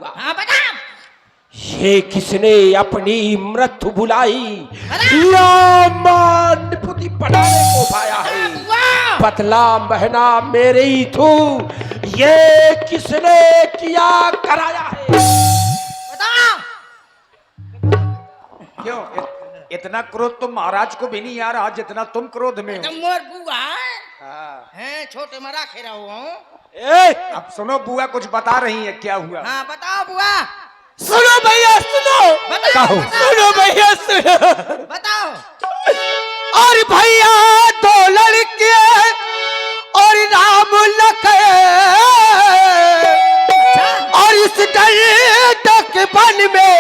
हाँ बता। ये किसने अपनी मृत्यु बुलाई या मानपुति पढ़ाने को पाया है? पतला बहना मेरे ही तू, ये किसने किया कराया है? बता। क्यों इतना क्रोध तो महाराज को भी नहीं आ रहा जितना तुम क्रोध में हो। तुम मोर बुआ हाँ। हैं, छोटे में रखे रहो हूँ। अब सुनो बुआ कुछ बता रही है क्या हुआ। हाँ बताओ बुआ। सुनो भैया सुनो, बताओ सुनो भैया सुनो। बताओ। और भैया दो लड़के और राम लखन और इस डक वन में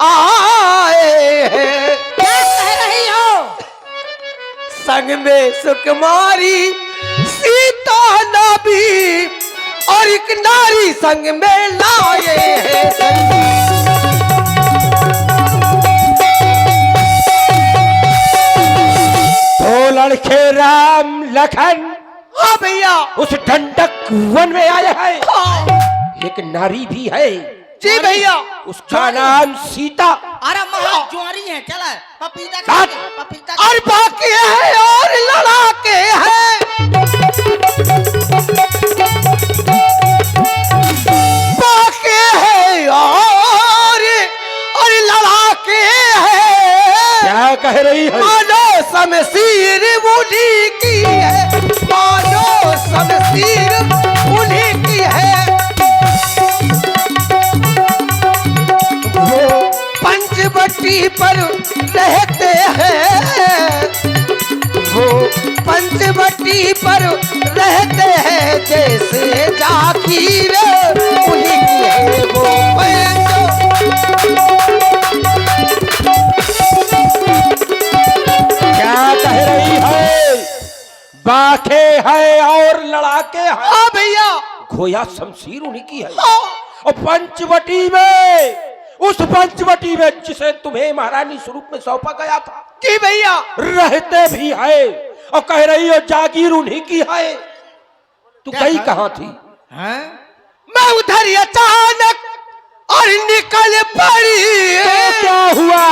आए हैं। क्या कह रही हो? संग में सुकुमारी सीता नबी और एक नारी संग में लाए हैं। दो लड़के राम लखन, हाँ भैया, उस ठंडक वन में आए हैं। एक नारी भी है जी भैया, उसका नाम सीता। अरे महा ज्वारी है, चला पपीता खा साथ ले, पपीता और बाकी है और लड़ाके हैं। बाकी है और लड़ाके हैं। क्या कह रही है? मानो शमशीर उन्हीं की है, मानो शमशीर उन्हीं की है। वो पंचवटी पर रहते हैं, वो पंचवटी पर रहते हैं। जैसे जाकीर उन्हीं की है वो क्या कह रही है? बाके है और लड़ाके हैं। हाँ भैया, खोया शमशीर उन्हीं की है। और पंचवटी में, उस पंचवटी में जिसे तुम्हें महारानी स्वरूप में सौंपा गया था कि भैया रहते भी है। और कह रही हो जागीर उन्हीं की है। तू गई कहाँ थी? हैं? मैं उधर ही अचानक और निकल पड़ी। तो क्या हुआ?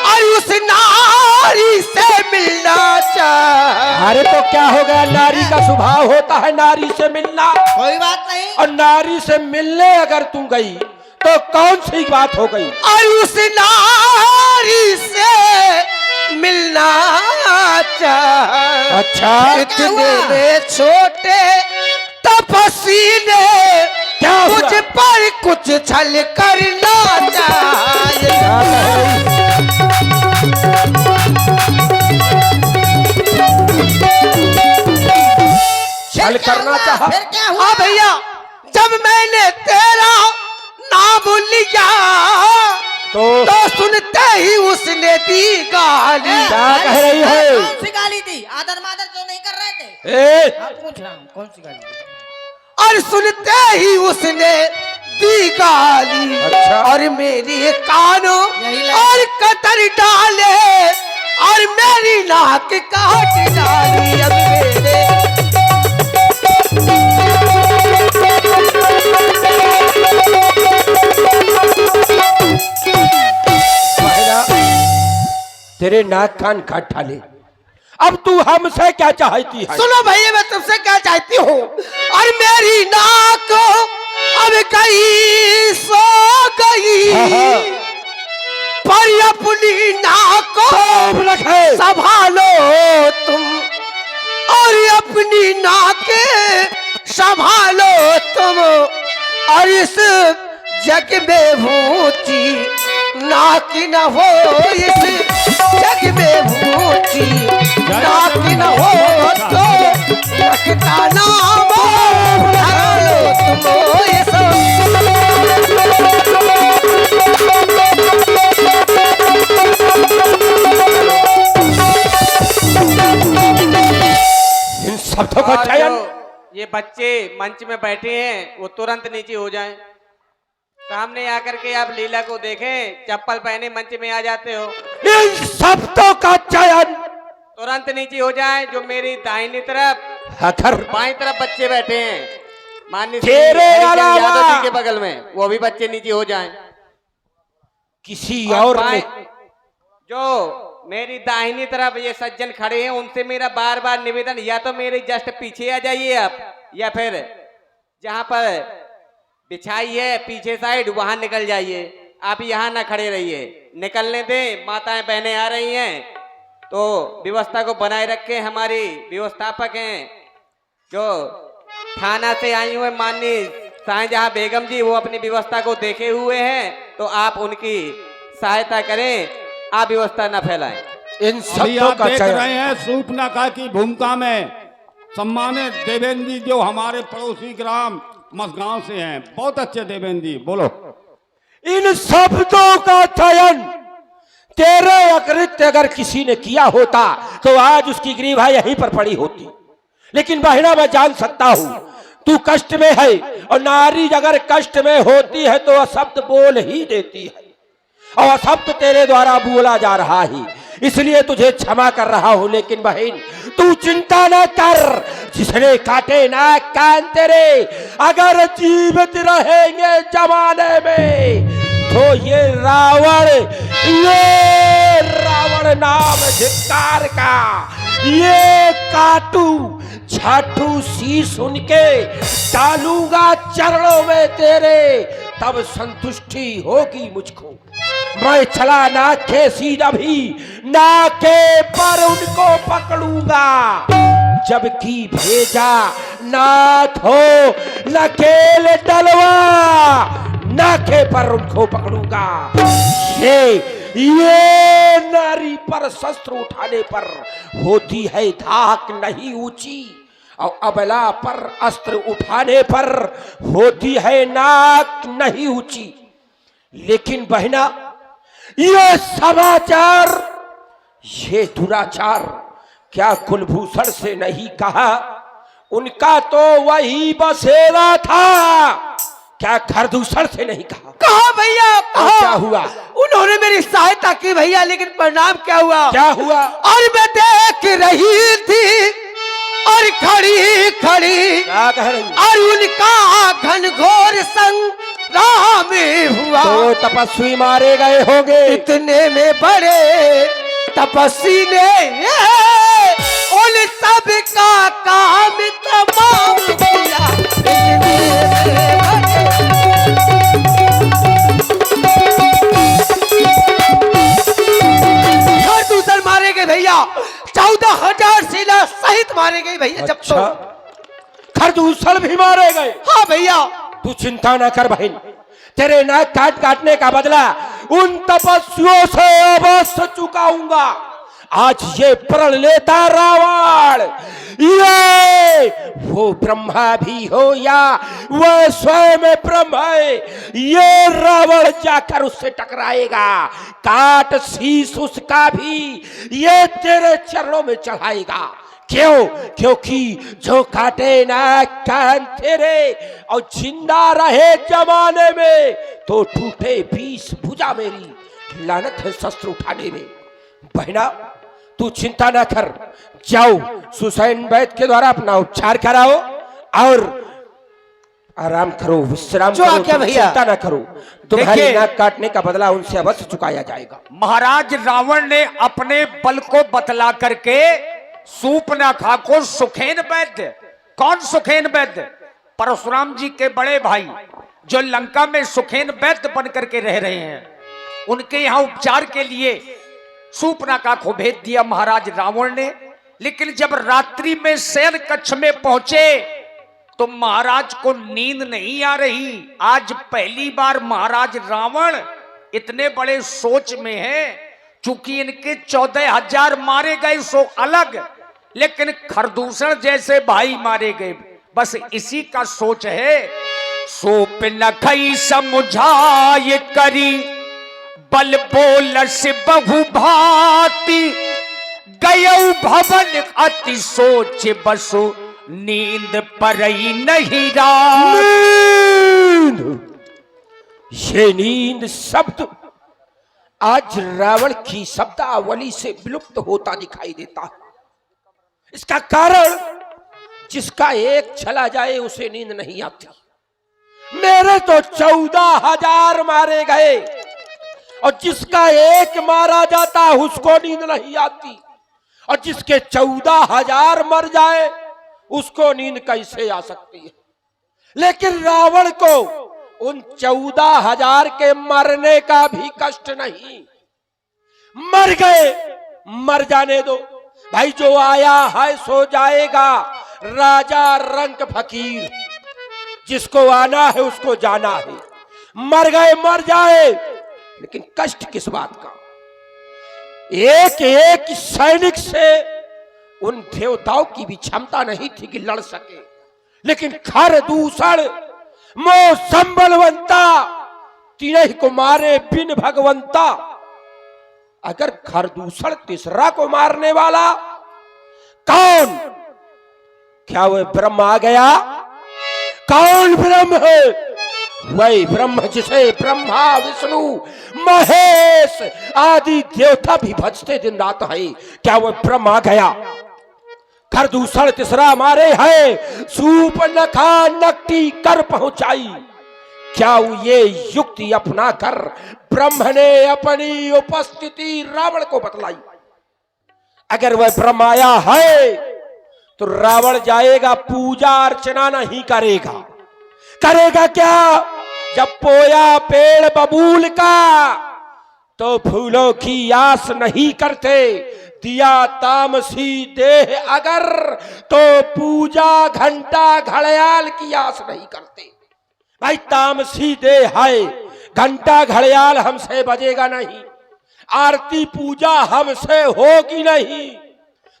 और उस नारी से मिलना चाह। अरे तो क्या हो गया? नारी का स्वभाव होता है नारी से मिलना। कोई बात नहीं। और नारी से मिलने अगर तुम गई तो कौन सी बात हो गई? और उस नारी से मिलना चाह। अच्छा, इतने छोटे तपस्वी ने क्या मुझ पर कुछ छल करना चाहिए। छल करना चाहा? फिर क्या हुआ? हाँ भैया, जब मैंने तेरा नाम लिया तो सुनते ही उसने दी गाली। क्या कह रही है? कौन सी गाली दी? आदर मादर तो नहीं कर रहे थे? हाँ, पूछ रहा हूँ कौन सी गाली दी? और सुनते ही उसने दी गाली। अच्छा। और मेरी कानों और कतर डाले और मेरी नाक काट डाली। अब मेरे तेरे नाक कान काट डाले। अब तू हमसे क्या चाहती है? सुनो भैया, मैं तुमसे क्या चाहती हूँ। और मेरी नाक अब गई सो गई, पर अपनी नाक को संभालो तुम, और अपनी नाक संभालो तुम। और इस जग में भूची नाक न हो, इस जग में भूची नाक न हो तो रखता नाम धरा लो तुम। इन शब्दों का चयन। ये बच्चे मंच में बैठे हैं वो तुरंत नीचे हो जाएं। सामने आकर के आप लीला को देखें, चप्पल पहने मंच में आ जाते हो। इन शब्दों का चयन तुरंत नीचे हो जाएं। जो मेरी दाहिनी तरफ अगर बाईं तरफ बच्चे बैठे हैं माननीय तेरे हरिचंद यादव अलावा जी के बगल में वो भी बच्चे नीचे हो जाएं। किसी और ने जो मेरी दाहिनी तरफ ये सज्जन खड़े हैं उनसे मेरा बार बार निवेदन, या तो मेरे जस्ट पीछे आ जाइए आप, या फिर जहां पर बिछाई है पीछे साइड वहां निकल जाइए। आप यहाँ ना खड़े रहिए, निकलने दें, माताएं बहनें आ रही हैं तो व्यवस्था को बनाए रखें। हमारी व्यवस्थापक हैं जो थाना से आई हुए माननीय शाहजहां बेगम जी, वो अपनी व्यवस्था को देखे हुए हैं, तो आप उनकी सहायता करें, आप व्यवस्था न फैलाएं। इन अभी शब्दों आप का देख चयन रहे हैं सूपनाका की भूमिका में सम्मानित देवेंद्र जी जो हमारे पड़ोसी ग्राम मसगांव से हैं, बहुत अच्छे देवेंद्र जी, बोलो। इन शब्दों का चयन तेरे अकृत्य अगर किसी ने किया होता तो आज उसकी ग्रीवा यहीं पर पड़ी होती। लेकिन बहिना मैं जान सकता हूं तू कष्ट में है, और नारी अगर कष्ट में होती है तो अशब्द बोल ही देती है, और अशब्द तेरे द्वारा बोला जा रहा है, इसलिए तुझे क्षमा कर रहा हूं। लेकिन बहन तू चिंता न कर, जिसने काटे ना कान तेरे, अगर जीवित रहेंगे जमाने में तो ये रावण नाम धिक्कार का, ये काटू छाटू शीश उनके डालूंगा चरणों में तेरे, तब संतुष्टि होगी मुझको। मैं चला नाके सीधा भी नाके पर उनको पकड़ूंगा, जबकि भेजा नाथ हो नकेल डलवा, नाके पर उनको पकड़ूंगा। ये नारी पर शस्त्र उठाने पर होती है धाक नहीं ऊंची, और अबला पर अस्त्र उठाने पर होती है नाक नहीं ऊंची। लेकिन बहना ये समाचार, ये दुराचार क्या कुलभूषण से नहीं कहा? उनका तो वही बसेरा था, क्या खरदूषण से नहीं कहा? कहा भैया, और कहा। क्या हुआ? उन्होंने मेरी सहायता की भैया, लेकिन परिणाम क्या हुआ? क्या हुआ? और मैं देख रही थी और खड़ी खड़ी, क्या कह रही? और उनका घनघोर संग्राम हुआ। तो तपस्वी मारे गए होंगे। इतने में बड़े तपस्वी ने उन सब का काम तमाम किया। दूसर मारे गए भैया, 14,000 सेना सहित मारे गए भैया। जब अच्छा, खरदूषण भी मारे गए? हाँ भैया। तू चिंता न कर बहन, तेरे नाक काटने का बदला उन तपस्वियों से अवश्य चुकाऊंगा। आज ये प्रण लेता रावण, ये वो ब्रह्मा भी हो या वह स्वयं ब्रह्म है, ये रावण जाकर उससे टकराएगा, काट शीश उसका भी ये तेरे चरणों में चढ़ाएगा। क्यों? क्योंकि जो काटे ना कान तेरे और जिंदा रहे जमाने में तो टूटे 20 भुजा मेरी, लानत है शस्त्र उठाने में। बहना तू चिंता ना कर, जाओ सुसैन वैद्य के द्वारा अपना उपचार कराओ और आराम करो, विश्राम करो। क्या भैया? चिंता ना करो, तुम्हारी नाक काटने का बदला उनसे अवश्य चुकाया जाएगा। महाराज रावण ने अपने बल को बतला करके सूपनाखा को सुखेन वैद्य, कौन सुखेन वैद्य? परशुराम जी के बड़े भाई जो लंका में सुखेन वैद्य बन करके रह रहे हैं, उनके यहाँ उपचार के लिए सूपनाखा को भेज दिया महाराज रावण ने। लेकिन जब रात्रि में शयन कक्ष में पहुंचे तो महाराज को नींद नहीं आ रही। आज पहली बार महाराज रावण इतने बड़े सोच में है, चूंकि इनके 14,000 मारे गए सो अलग, लेकिन खरदूषण जैसे भाई मारे गए, बस इसी का सोच है। सोप नखई समझाए करी, बल बोलस बहु भांति, गयौ भवन अति सोच बसु, नींद परई नहीं रात। ये नींद शब्द आज रावण की शब्दावली से विलुप्त होता दिखाई देता है। इसका कारण जिसका एक चला जाए उसे नींद नहीं आती। मेरे तो 14,000 मारे गए और जिसका एक मारा जाता उसको नींद नहीं आती, और जिसके 14,000 मर जाए उसको नींद कैसे आ सकती है। लेकिन रावण को उन 14,000 के मरने का भी कष्ट नहीं। मर गए, मर जाने दो भाई, जो आया है सो जाएगा। राजा रंक फकीर, जिसको आना है उसको जाना है। मर गए मर जाए, लेकिन कष्ट किस बात का। एक एक सैनिक से उन देवताओं की भी क्षमता नहीं थी कि लड़ सके, लेकिन खरदूषण मौसम बलवंता तीनों को मारे बिन भगवंता। अगर खरदूषण तीसरा को मारने वाला कौन? क्या वह ब्रह्म आ गया? कौन ब्रह्म है? वही ब्रह्म जिसे ब्रह्मा विष्णु महेश आदि देवता भी भजते दिन रात है। क्या वह ब्रह्म आ गया? खरदूषण तीसरा मारे है, सूर्पनखा नकटी कर पहुंचाई। क्या ये युक्ति अपना कर ब्रह्म ने अपनी उपस्थिति रावण को बतलाई। अगर वह ब्रह्म आया है तो रावण जाएगा, पूजा अर्चना नहीं करेगा। करेगा क्या? जब पोया पेड़ बबूल का तो फूलों की आस नहीं करते। दिया तामसी देह अगर तो पूजा घंटा घड़ियाल की आस नहीं करते। भाई तामसी देह है, घंटा घड़ियाल हमसे बजेगा नहीं, आरती पूजा हमसे होगी नहीं,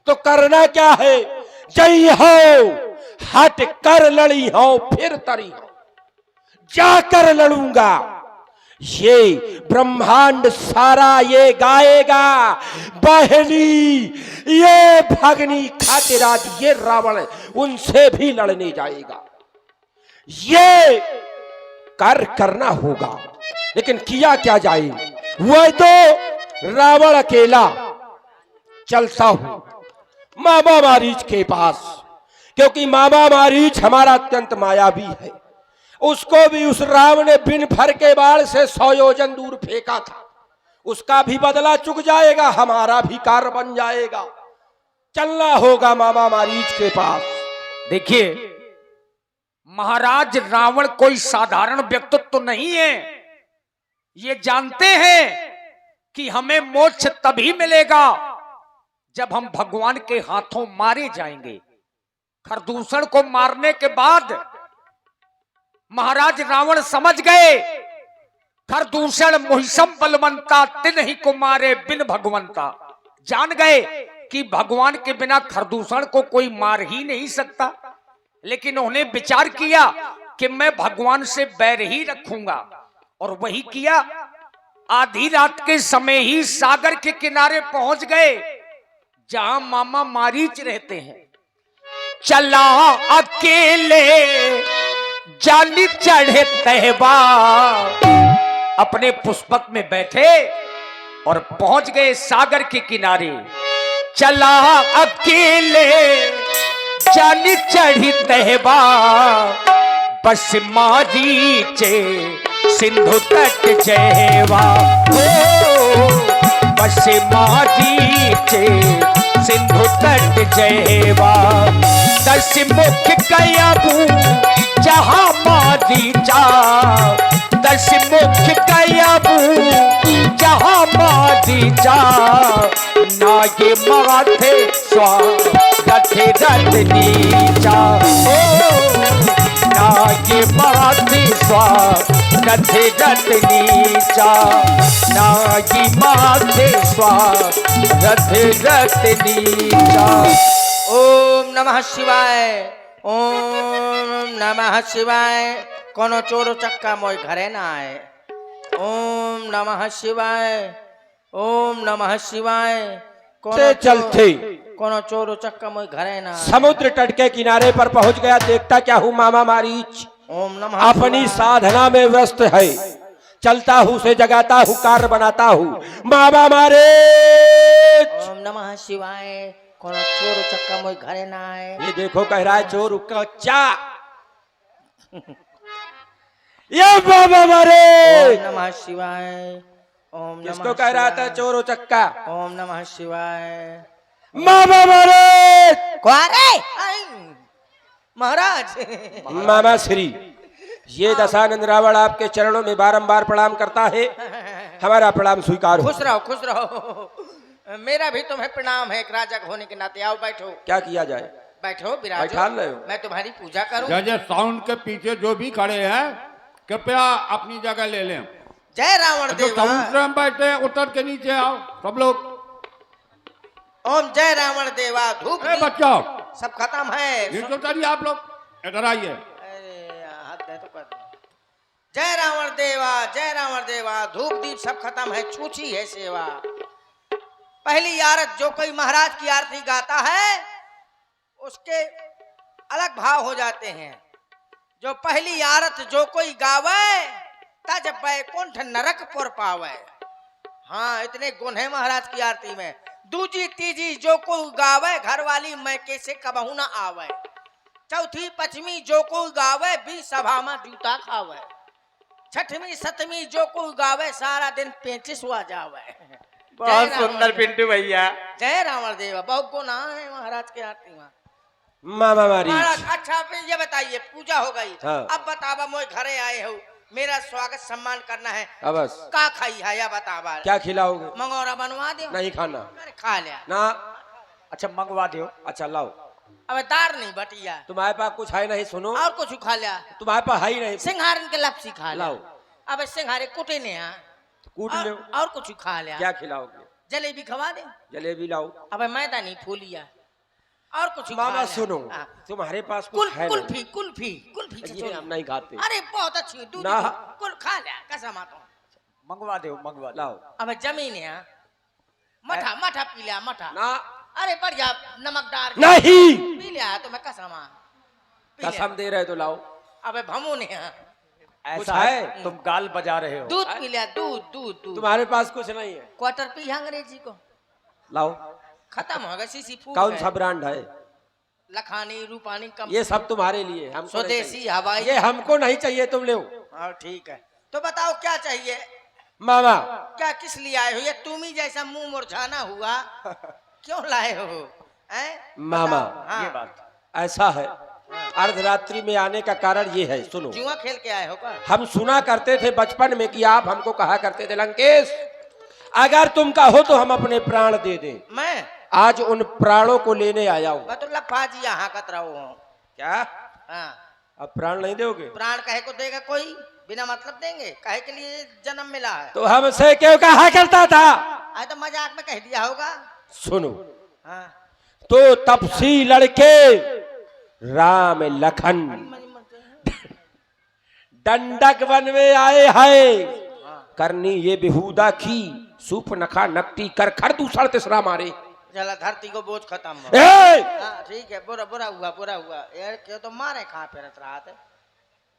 तो करना क्या है? जई हो हट कर लड़ी हो फिर तरी हो, जाकर लड़ूंगा। ये ब्रह्मांड सारा ये गाएगा, बहनी ये भगनी खातिराज ये रावण उनसे भी लड़ने जाएगा। ये करना होगा, लेकिन किया क्या जाए? वह तो रावण अकेला चलता हूं मामा मारीच के पास, क्योंकि मामा मारीच हमारा अत्यंत मायावी है। उसको भी उस राम ने बिन भर के बाढ़ से 100 योजन दूर फेंका था। उसका भी बदला चुक जाएगा, हमारा भी कार बन जाएगा। चलना होगा मामा मारीच के पास। देखिए महाराज रावण कोई साधारण व्यक्तित्व तो नहीं है। ये जानते हैं कि हमें मोक्ष तभी मिलेगा जब हम भगवान के हाथों मारे जाएंगे। खरदूषण को मारने के बाद महाराज रावण समझ गए, खरदूषण मोहिसम बलवंता तिन ही को मारे बिन भगवंता। जान गए कि भगवान के बिना खरदूषण को कोई मार ही नहीं सकता। लेकिन उन्हें विचार किया कि मैं भगवान से बैर ही रखूंगा, और वही किया। आधी रात के समय ही सागर के किनारे पहुंच गए जहां मामा मारीच रहते हैं। चला अकेले जानी चढ़े तहबा, अपने पुष्पक में बैठे और पहुंच गए सागर के किनारे। चला अकेले जानी चढ़ी तहबा, बस मारीचे सिंधु तट जयवा। बस मारीचे सिंधु तट जयवा। 10 मुख कयाबू जहां मारीचा, 10 मुख कयाबू जहां मारीचा। नागे माथे स्वागत रत्नीचा, नागे माथे स्वागत रत्नीचा। नागी माथे स्वागत रत्नीचा। ओम नमः शिवाय, ओम नमः शिवाय। कोनो चोर चक्का मोय घरे ना आए। ओम नमः शिवाय, ओम नमः शिवाय। से चलते कोनो चोर चक्का मोय घरे ना आए। समुद्र तट के किनारे पर पहुंच गया। देखता क्या हूं मामा मारीच ओम नमः अपनी साधना में व्यस्त है। चलता हूं, उसे जगाता हूं, कार्य बनाता हूं। मामा मारीच ओम नमः शिवाय, कौन चोर चक्का मोई घरे ना आए। ये देखो कह रहा है चोर कच्चा। ये बाबा मारे ओम नमः शिवाय। ओम नमः किसको कह रहा था शिवाय। चोर चक्का? ओम नमः शिवाय। बाबा मारे क्वारे महाराज। मामा श्री, ये दशानंद रावण आपके चरणों में बारंबार प्रणाम करता है, हमारा प्रणाम स्वीकार हो। खुश रहो खुश रहो। मेरा भी तुम्हें प्रणाम है एक राजा होने के नाते। आओ बैठो। क्या किया जाए? बैठो विराजो। बैठा रहे हो? मैं तुम्हारी पूजा करूं। जज साउंड के पीछे जो भी खड़े हैं कृपया अपनी जगह ले लें। जय रावण जो देवा। साउंड में बैठे हैं उतर के नीचे आओ सब लोग। ओम जय रावण देवा। धूप ए दीप बच्चों, सब खत्म है। नीचे उतरिए आप लोग, इधर आइए। अरे हाथ दे तो कर दो। जय रावण देवा जय रावण देवा। धूप दीप सब खत्म है, छूछी है सेवा। पहली आरत जो कोई महाराज की आरती गाता है उसके अलग भाव हो जाते हैं। जो पहली आरत जो कोई गावे तज बैकुंठ नरक पुर पावे। हाँ इतने गुण है महाराज की आरती में। दूजी तीजी जो कोई गावे घर वाली मैं कैसे कबहू ना आवे। चौथी पचमी जो कोई गावे भी सभा में जूता खावे। छठवीं सतवीं जो कोई गावे सारा दिन पेचिस हुआ जावे। बहुत सुंदर पिंटू भैया। जय रावण देवा। बहुत गुण है महाराज के आरती में। मामा मारी महाराज अच्छा फिर ये बताइए पूजा हो गई। हाँ। अब बतावा मोए घरे आए हो, मेरा स्वागत सम्मान करना है। अबस का खाई है या बतावा। क्या खिलाओगे? मंगोरा बनवा दो। नहीं खाना अरे खा लिया। ना। अच्छा मंगवा दो। अच्छा लाओ। अब दार नहीं बटिया तुम्हारे पास कुछ है नहीं? सुनो, और कुछ खा लिया। तुम्हारे पास है ही नहीं। सिंघारन के लपसी खा लिया। लाओ। अब सिंघारे कुटे ने कूट लो। और कुछ खा लिया। क्या खिलाओगे? जलेबी खवा दे। जलेबी लाओ। अब मैदा नहीं फूलिया और कुछ मामा खा सुनो, लिया। तुम्हारे पास कुछ है कुल्फी नहीं। कुल्फी कुल्फी ये छछोली। हम नहीं खाते। अरे बहुत अच्छी दूध ना। कुल खा लिया कसम आता। मंगवा दो मंगवा दो। लाओ अब जमीन है मठा मठा पी लिया मठा। ना। अरे बढ़िया नमकदार नहीं। पी लिया तो मैं कसम कसम दे रहे तो लाओ। अब भमू ने कुछ ऐसा है? है तुम गाल बजा रहे हो। दूध पी लिया दूध दूध दूध। तुम्हारे पास कुछ नहीं है? क्वार्टर पी अंग्रेजी को लाओ। खत्म हो गया। सीसी फूड कौन है। सा ब्रांड है? लखानी रूपानी कम ये सब तुम्हारे लिए, हमको नहीं स्वदेशी चाहिए। हवाई। ये हमको नहीं चाहिए, तुम ले। हाँ ठीक है तो बताओ क्या चाहिए। मामा क्या किस लिए आए हो। ये तुम ही जैसा मुंह मुरझाना हुआ क्यों लाए हो हैं? मामा बताओ। हाँ। ये बात ऐसा है, अर्धरात्रि में आने का कारण ये है, सुनो। जुआ खेल के आए हो का। हम सुना करते थे बचपन में कि आप हमको कहा करते थे लंकेश अगर तुम कहो तो हम अपने प्राण दे दें। मैं आज उन प्राणों को लेने आया हूँ। तो लफा जी यहाँ कत रहो हूँ। क्या हाँ अब प्राण नहीं दोगे? प्राण कहे को देगा कोई बिना मतलब देंगे। कहे के लिए जन्म मिला है। तो हमसे क्यों कहा करता था? आज तो मजाक में कह दिया होगा। सुनो, हाँ तो तपसी लड़के राम लखन दंडक वन में आए हैं करनी ये बेहुदा की सूप नखा नकटी कर खर दूसरा तीसरा मारे। चला धरती को बोझ खत्म हो। ए! हाँ ठीक है बुरा बुरा हुआ बुरा हुआ यार। क्यों तो मारे कहाँ पे रहा था।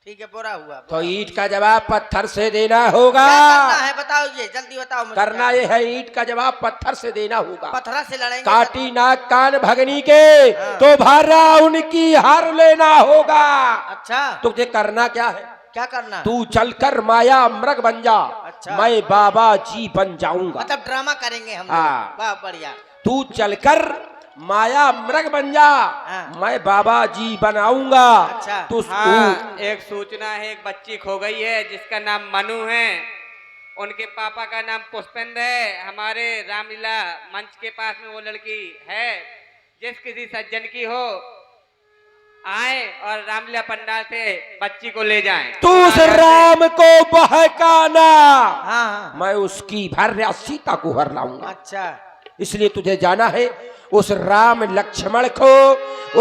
ठीक है बुरा हुआ। तो ईंट का जवाब पत्थर से देना होगा। क्या करना है बताओ ये जल्दी बताओ मुझे। करना ये है, ईंट का जवाब पत्थर से देना होगा। पत्थरा से लड़ेंगे। काटी नाक कान भगनी के तो भारा उनकी हार लेना होगा। अच्छा तुझे करना क्या है? क्या करना। तू चलकर माया मृग बन जा। अच्छा। मैं बाबा जी बन जाऊंगा। मतलब ड्रामा करेंगे हम। हाँ। वाह बढ़िया। तू चलकर माया मृग बन जा। हाँ। मैं बाबा जी बनाऊंगा। अच्छा। तू हाँ, एक सूचना है, एक बच्ची खो गई है जिसका नाम मनु है। उनके पापा का नाम पुष्पेंद्र है। हमारे रामलीला मंच के पास में वो लड़की है। जिस किसी सज्जन की हो आए और रामलीला पंडाल से बच्ची को ले जाएं। तू उस राम को बहकाना। हाँ मैं उसकी भार्या सीता को हर लाऊंगा। अच्छा इसलिए तुझे जाना है, उस राम लक्ष्मण को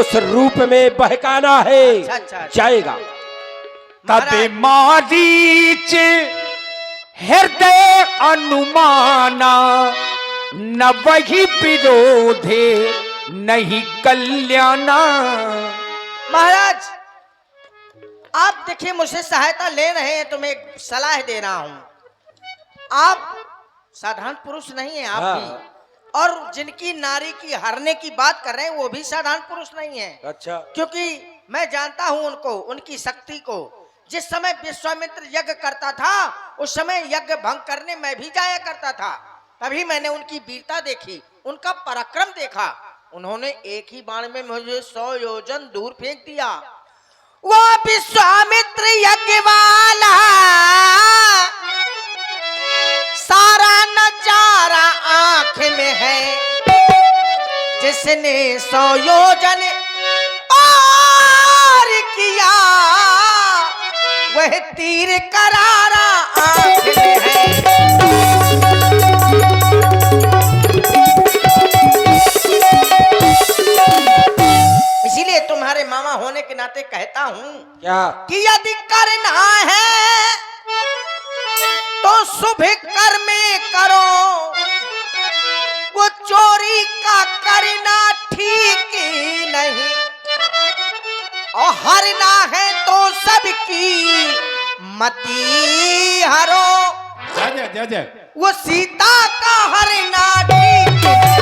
उस रूप में बहकाना है। अच्छा। जाएगा। तबे मारीच हृदय अनुमाना न वही विरोधे नहीं कल्याणा। महाराज आप देखिए मुझसे सहायता ले रहे हैं तो मैं एक सलाह दे रहा हूं। आप साधारण पुरुष नहीं है आप हाँ। भी और जिनकी नारी की हरने की बात कर रहे हैं वो भी साधारण पुरुष नहीं है। अच्छा। क्योंकि मैं जानता हूं उनको, उनकी शक्ति को। जिस समय विश्वामित्र यज्ञ करता था उस समय यज्ञ भंग करने मैं भी जाया करता था, तभी मैंने उनकी वीरता देखी, उनका पराक्रम देखा। उन्होंने एक ही बाण में मुझे 100 योजन दूर फेंक दिया। वो विश्वामित्र यज्ञ वाला सारा नजारा आंख में है, जिसने 100 योजन और किया वह तीर करारा आंख में है। इसीलिए तुम्हारे मामा होने के नाते कहता हूं क्या कि यदि करना है तो शुभ कर्म करो, वो चोरी का करना ठीक नहीं, और हरना है तो सबकी मती हरो, जय जय जय। वो सीता का हरना ठीक नहीं।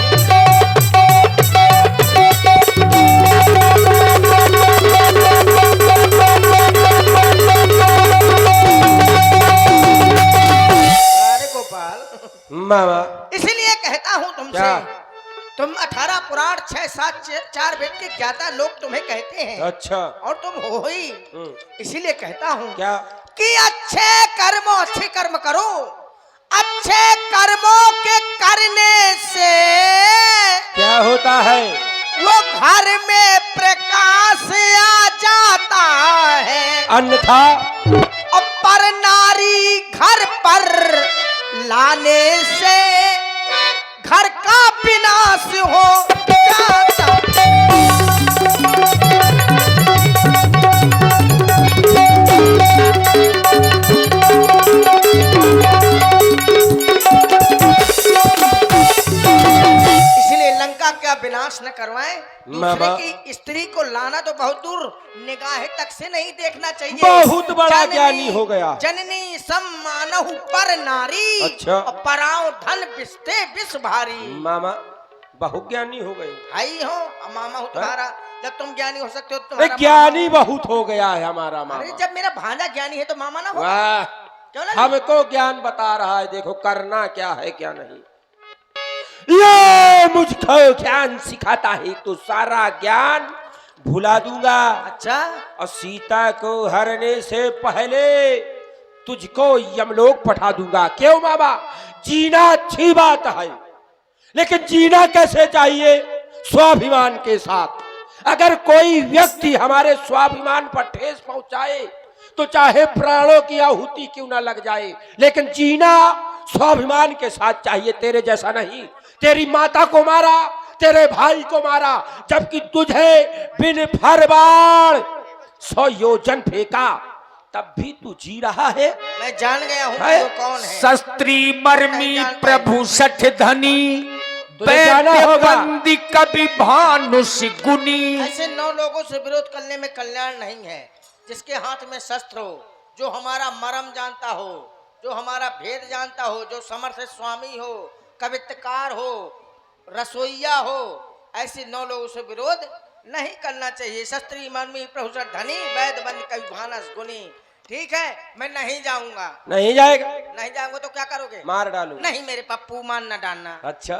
मामा इसीलिए कहता हूं तुमसे, क्या? तुम 18 पुराण 6 7 4 वेद के ज्ञाता लोग तुम्हें कहते हैं। अच्छा। और तुम हो ही, इसीलिए कहता हूं क्या कि अच्छे कर्म करो। अच्छे कर्मों के करने से क्या होता है? वो घर में प्रकाश आ जाता है, अन्यथा और पर नारी घर पर लाने से घर का विनाश हो जाता। इसलिए लंका का विनाश न करवाएं। दूसरे की स्त्री को लाना तो बहुत दूर, निगाह तक से नहीं देखना चाहिए। बहुत बड़ा ज्ञानी हो गया। जननी सम्मानहु पर नारी, अच्छा। और पराओ धन बिस्ते विष भारी। मामा बहुत ज्ञानी हो गए। भाई हो और मामा हो तुम्हारा। जब तुम ज्ञानी हो सकते हो तो अरे तुम्हारा ज्ञानी बहुत हो गया है हमारा मामा। अरे मामा। जब मेरा भांजा ज्ञानी है तो मामा ना होगा? वाह, क्यों ना? हमको ज्ञान बता रहा है, देखो करना क्या है क्या नहीं। ये मुझको ज्ञान सिखाता है तो सारा ज्ञान भुला दूंगा। अच्छा। और सीता को हरने से पहले तुझको यमलोक पठा दूंगा। क्यों मामा? जीना अच्छी बात है, लेकिन जीना कैसे चाहिए? स्वाभिमान के साथ। अगर कोई व्यक्ति हमारे स्वाभिमान पर ठेस पहुंचाए तो चाहे प्राणों की आहुति क्यों ना लग जाए, लेकिन जीना स्वाभिमान के साथ चाहिए। तेरे जैसा नहीं, तेरी माता को मारा, तेरे भाई को मारा, जबकि तुझे बिन फरबाण 100 योजन फेंका, तब भी तू जी रहा है। मैं जान गया हूँ है? वो कौन है। शस्त्री मर्मी प्रभु सठ धनी, तुझे जाना होगा। बंदी कभी भानुष गुनी। ऐसे 9 लोगों से विरोध करने में कल्याण नहीं है। जिसके हाथ में शस्त्र हो, जो हमारा मर्म जानता हो, जो हमारा भेद जानता हो, जो समर्थ स्वामी हो, कवित्कार हो, रसोईया हो, ऐसे 9 लोगों से विरोध नहीं करना चाहिए। शस्त्री मर्मी प्रभु सठ धनी, वैद बंद कभी भानस गुनी। ठीक है, मैं नहीं जाऊंगा। नहीं जाएगा? नहीं जाऊंगा तो क्या करोगे? मार डालू। नहीं मेरे पप्पू मान न डालना। अच्छा,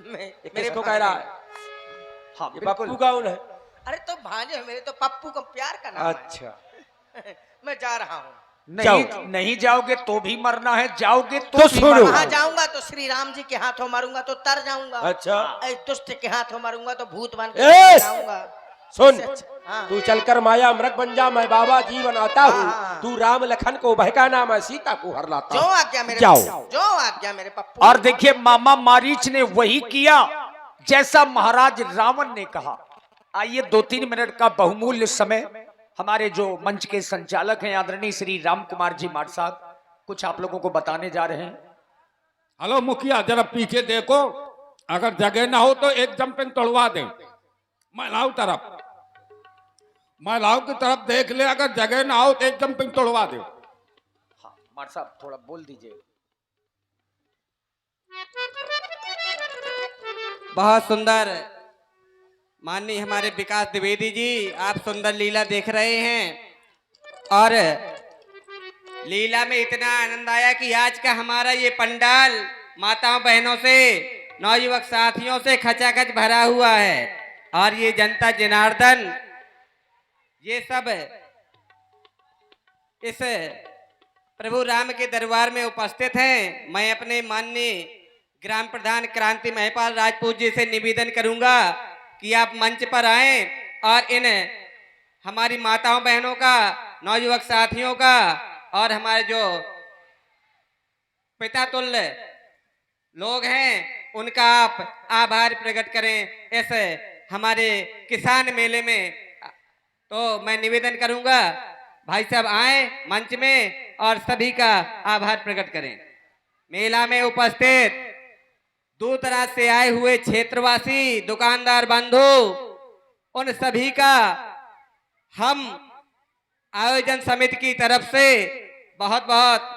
मेरे किसको कह रहा है? हाँ ये पप्पू कौन है? अरे तो भांजे हो मेरे, तो पप्पू का प्यार का नाम अच्छा। है। मैं जा रहा हूँ। नहीं जाओगे तो भी मरना है, जाओगे तो तो भी सुनो। मरना वहां है। जाऊंगा तो श्री राम जी के हाथों मारूंगा तो तर जाऊंगा। अच्छा। दुष्ट के हाथों मारूंगा तो भूत बन ए, जाऊंगा। सुन, हाँ। तू चलकर माया मृग बन जा, मैं बाबा जीवन आता हूँ। हाँ। तू राम लखन को बहकाना, मैं सीता को हर लाता जो हूँ। आज्ञा मेरे जाओ। जो आज्ञा मेरे पप्पू। और देखिए मामा मारीच ने वही किया जैसा महाराज रावण ने कहा। आइए 2-3 मिनट का बहुमूल्य समय हमारे जो मंच के संचालक हैं आदरणीय श्री राम कुमार जी माट साहब कुछ आप लोगों को बताने जा रहे हैं। हेलो मुखिया, जरा पीछे देखो, अगर जगह ना हो तो एक जंपिंग तोड़वा दे। महिलाओं की तरफ देख ले, अगर जगह ना हो तो एक जंपिंग तोड़वा दे। हाँ माट साहब थोड़ा बोल दीजिए। बहुत सुंदर माननीय हमारे विकास द्विवेदी जी, आप सुंदर लीला देख रहे हैं और लीला में इतना आनंद आया कि आज का हमारा ये पंडाल माताओं बहनों से, नौयुवक साथियों से खचाखच भरा हुआ है। और ये जनता जनार्दन, ये सब इस प्रभु राम के दरबार में उपस्थित हैं। मैं अपने माननीय ग्राम प्रधान क्रांति महिपाल राजपूत जी से निवेदन करूंगा कि आप मंच पर आएं और इन हमारी माताओं बहनों का, नौयुवक साथियों का और हमारे जो पिता तुल्य लोग हैं उनका आप आभार प्रकट करें इस हमारे किसान मेले में। तो मैं निवेदन करूंगा भाई साहब आए मंच में और सभी का आभार प्रकट करें। मेला में उपस्थित दूर दराज से आए हुए क्षेत्रवासी, दुकानदार बंधु, उन सभी का हम आयोजन समिति की तरफ से बहुत बहुत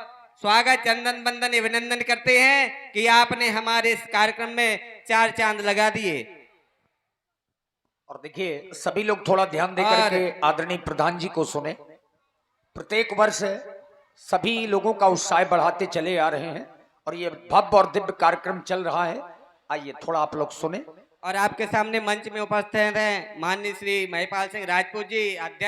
स्वागत, चंदन बंदन अभिनंदन करते हैं कि आपने हमारे इस कार्यक्रम में 4 चांद लगा दिए। और देखिए सभी लोग थोड़ा ध्यान देकर के आदरणीय प्रधान जी को सुने। प्रत्येक वर्ष सभी लोगों का उत्साह बढ़ाते चले आ रहे हैं और ये भव्य और दिव्य कार्यक्रम चल रहा है। आइए थोड़ा आप लोग सुने। और आपके सामने मंच में उपस्थित हैं माननीय श्री महिपाल सिंह राजपूत जी, अध्यक्ष